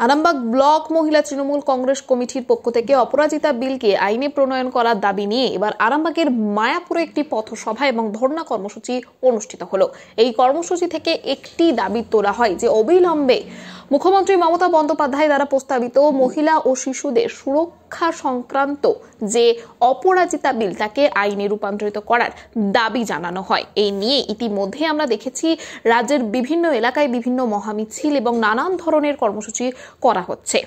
Arambagh block মহিলা তৃণমূল কংগ্রেস কমিটির পক্ষ থেকে অপরাজিতা বিলকে আইনে প্রণয়ন করার দাবি নিয়ে এবার আরামবাগের মায়াপুরে একটি পথসভা এবং ধর্ণা কর্মসূচি অনুষ্ঠিত হলো। এই কর্মসূচি থেকে একটি দাবি তোলা হয় যে অবিলম্বে মুখ্যমন্ত্রী মমতা বন্দ্যোপাধ্যায় দ্বারা প্রস্তাবিত মহিলা ও শিশুদের সুরক্ষা সংক্রান্ত যে অপরাজিতা বিল তাকে আইনে রূপান্তরিত করার দাবি জানানো হয়। এই নিয়ে ইতিমধ্যে আমরা দেখেছি রাজ্যের বিভিন্ন এলাকায় বিভিন্ন মহামিছিল এবং নানান ধরনের কর্মসূচি করা হচ্ছে।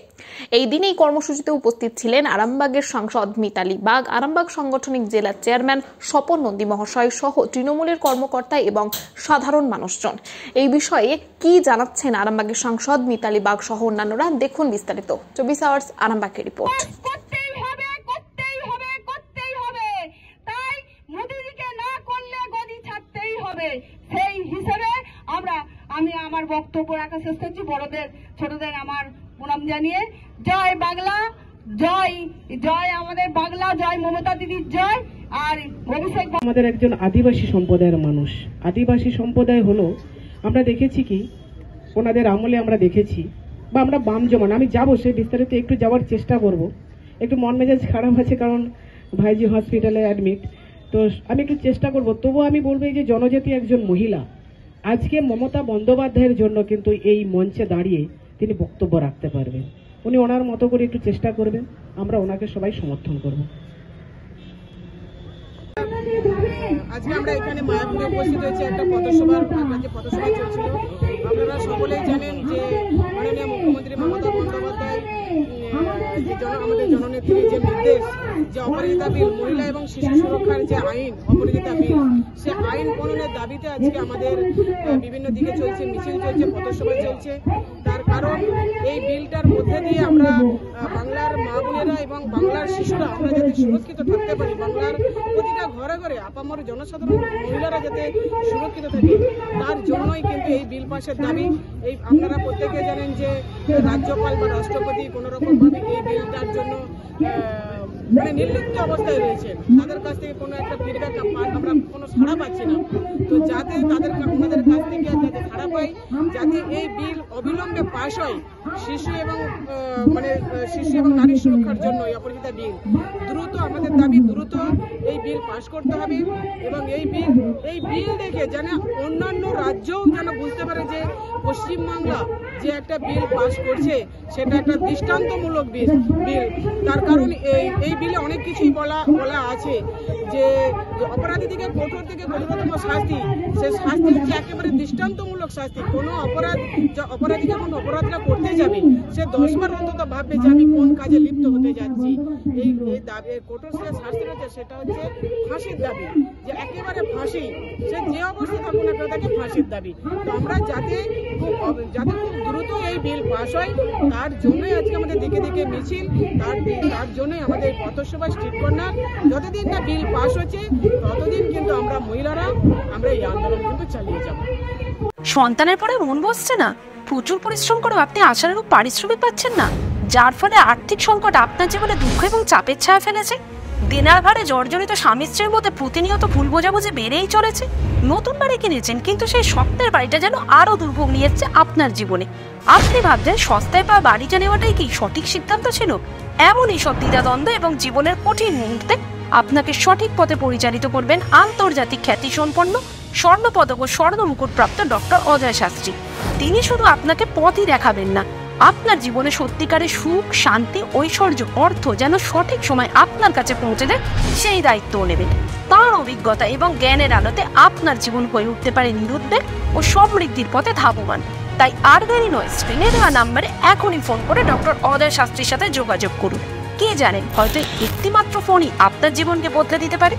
এই দিন এই কর্মসূচিতে উপস্থিত ছিলেন আরামবাগের সাংসদ মিতালি বাগ, আরামবাগ সাংগঠনিক জেলার চেয়ারম্যান স্বপন নন্দী মহাশয় সহ তৃণমূলের কর্মকর্তা এবং সাধারণ মানুষজন। এই বিষয়ে কি জানাচ্ছেন আরামবাগের সাংসদ মিতালি বাগ সহ অন্যান্যরা, দেখুন বিস্তারিত 24 আওয়ার্স আরামবাগের রিপোর্ট। সেই হিসেবে আমি আমার বক্তব্য রাখা শেষ করছি। বড়দের ছোটদের আমার প্রণাম জানিয়ে জয় বাংলা, জয় জয় আমাদের বাংলা, জয় মমতা দিদির জয়। আর অভিষেক আমাদের একজন আদিবাসী সম্প্রদায়ের মানুষ। আদিবাসী সম্প্রদায় হলো, আমরা দেখেছি কি ওনাদের আমলে আমরা দেখেছি, বা আমরা বাম জমান, আমি যাবো সে বিস্তারিত একটু যাওয়ার চেষ্টা করব। একটু মন মেজাজ খারাপ আছে কারণ ভাইজি হসপিটালে অ্যাডমিট, তো আমি একটু চেষ্টা করব। তবুও আমি বলবো এই যে জনজাতি একজন মহিলা আজকে মমতা বন্দ্যোপাধ্যায়ের জন্য কিন্তু এই মঞ্চে দাঁড়িয়ে তিনি বক্তব্য রাখতে পারবেন। উনি ওনার মতো করে একটু চেষ্টা করবেন, আমরা ওনাকে সবাই সমর্থন করব। আজকে আমরা এখানে মায়াপুরে উপস্থিত হয়েছি একটা পথসভার পথসভা চলছিল। আপনারা সকলেই জানেন যে মাননীয় মুখ্যমন্ত্রী মমতা বন্দ্যোপাধ্যায় আমাদের জননেত্রীর যে নির্দেশ, যে অপরাজিতা বিল, মহিলা এবং শিশু সুরক্ষার যে আইন অপরাজিতা বিল, সে আইন প্রণয়নের দাবিতে আজকে আমাদের বিভিন্ন দিকে চলছে, মিছিল চলছে, পথসভা চলছে। তার কারণ এই বিলটার মধ্যে দিয়ে আমরা বাংলার মা বোনেরা এবং বাংলার শিশুরা আমরা যাতে সুরক্ষিত থাকতে পারি, বাংলার প্রতিটা ঘরে ঘরে আপামর জনসাধারণ মহিলারা যাতে সুরক্ষিত থাকে, তার জন্যই কিন্তু এই বিল পাশের দাবি। এই আপনারা প্রত্যেকে জানেন যে রাজ্যপাল বা রাষ্ট্রপতি কোন রকম ভাবে এই বিলটার জন্য মানে নির্লিপ্ত অবস্থায় রয়েছেন, তাদের কাছ থেকে কোনো একটা ফিডব্যাক আমরা কোনো সাড়া পাচ্ছি না। তো যাতে ওনাদের কাছ থেকে যাতে সাড়া পাই, যাতে এই বিল অবিলম্বে পাশ হয়, শিশু এবং নারী সুরক্ষার জন্য এই অপরাজিতা বিল দ্রুত, আমাদের দাবি দ্রুত এই বিল পাশ করতে হবে। এবং এই বিল দেখে যেন অন্যান্য রাজ্যও যেন বুঝতে পারে যে পশ্চিমবাংলা যে একটা বিল পাশ করছে সেটা একটা দৃষ্টান্তমূলক বিল। তার কারণ এই বিলে অনেক কিছুই বলা আছে যে অপরাধীকে কঠোর থেকে কঠোরতম শাস্তি, সে শাস্তি হচ্ছে একেবারে দৃষ্টান্তমূলক শাস্তি। কোনো অপরাধী যখন অপরাধটা করতে যাবে সে 10 বার অন্তত ভাববে যে আমি কোন কাজে লিপ্ত হতে যাচ্ছি। এই দাবি কঠোর যে শাস্তি রয়েছে সেটা হচ্ছে ফাঁসির দাবি, যে একেবারে ফাঁসি, সে যে অবস্থায় থাকুক না তাকে ফাঁসির দাবি। তো আমরা যাতে খুব দ্রুত এই বিল পাস হয়, তার জন্যই আজকে আমাদের দিকে দিকে মিছিল, তার জন্যই আমাদের পথসভা স্ট্রিট কর্নার। যতদিন না বিল পাস হচ্ছে ততদিন কিন্তু আমরা মহিলারা আমরা এই আন্দোলন কিন্তু চালিয়ে যাব। সন্তানের পরে মন বসছে না, প্রচুর পরিশ্রম করেও আপনি আশানুরূপ পারিশ্রমিক পাচ্ছেন না, যার ফলে আর্থিক সংকট আপনার জীবনে দুঃখ এবং চাপের ছায়া ফেলেছে। দিনার ভারে জর্জরিত স্বামী স্ত্রীর মধ্যে প্রতিনিয়ত ভুল বোঝাবুঝি বেড়েই চলেছে। নতুন বাড়ি কিনেছেন কিন্তু সেই স্বপ্নের বাড়িটা যেন আরো দুর্ভোগ নিয়ে এসছে আপনার জীবনে। আপনি ভাবছেন সস্তায় পাওয়া বাড়িটা নেওয়াটাই কি সঠিক সিদ্ধান্ত ছিল? এমনই সব দ্বিধাদ্বন্দ্ব এবং জীবনের কঠিন মুহূর্তে আপনাকে সঠিক পথে পরিচালিত করবেন আন্তর্জাতিক খ্যাতিসম্পন্ন স্বর্ণপদক ও স্বর্ণ মুকুটপ্রাপ্ত ডক্টর অজয় শাস্ত্রী। তিনি শুধু আপনাকে পথই দেখাবেন না, আপনার জীবনে সত্যিকারের সুখ, শান্তি, ঐশ্বর্য, অর্থ যেন সঠিক সময় আপনার কাছে পৌঁছে দেয় সেই দায়িত্বও নেবেন। তাঁর অভিজ্ঞতা এবং জ্ঞানের আলোতে আপনার জীবন হয়ে উঠতে পারে নিরুদ্বেগ ও সমৃদ্ধির পথে ধাবমান। তাই আর দেরি নয়, স্ক্রিনে দেওয়া নাম্বারে এখনই ফোন করে ডক্টর অজয় শাস্ত্রীর সাথে যোগাযোগ করুন। কে জানেন, হয়তো একটিমাত্র ফোনই আপনার জীবনকে বদলে দিতে পারে।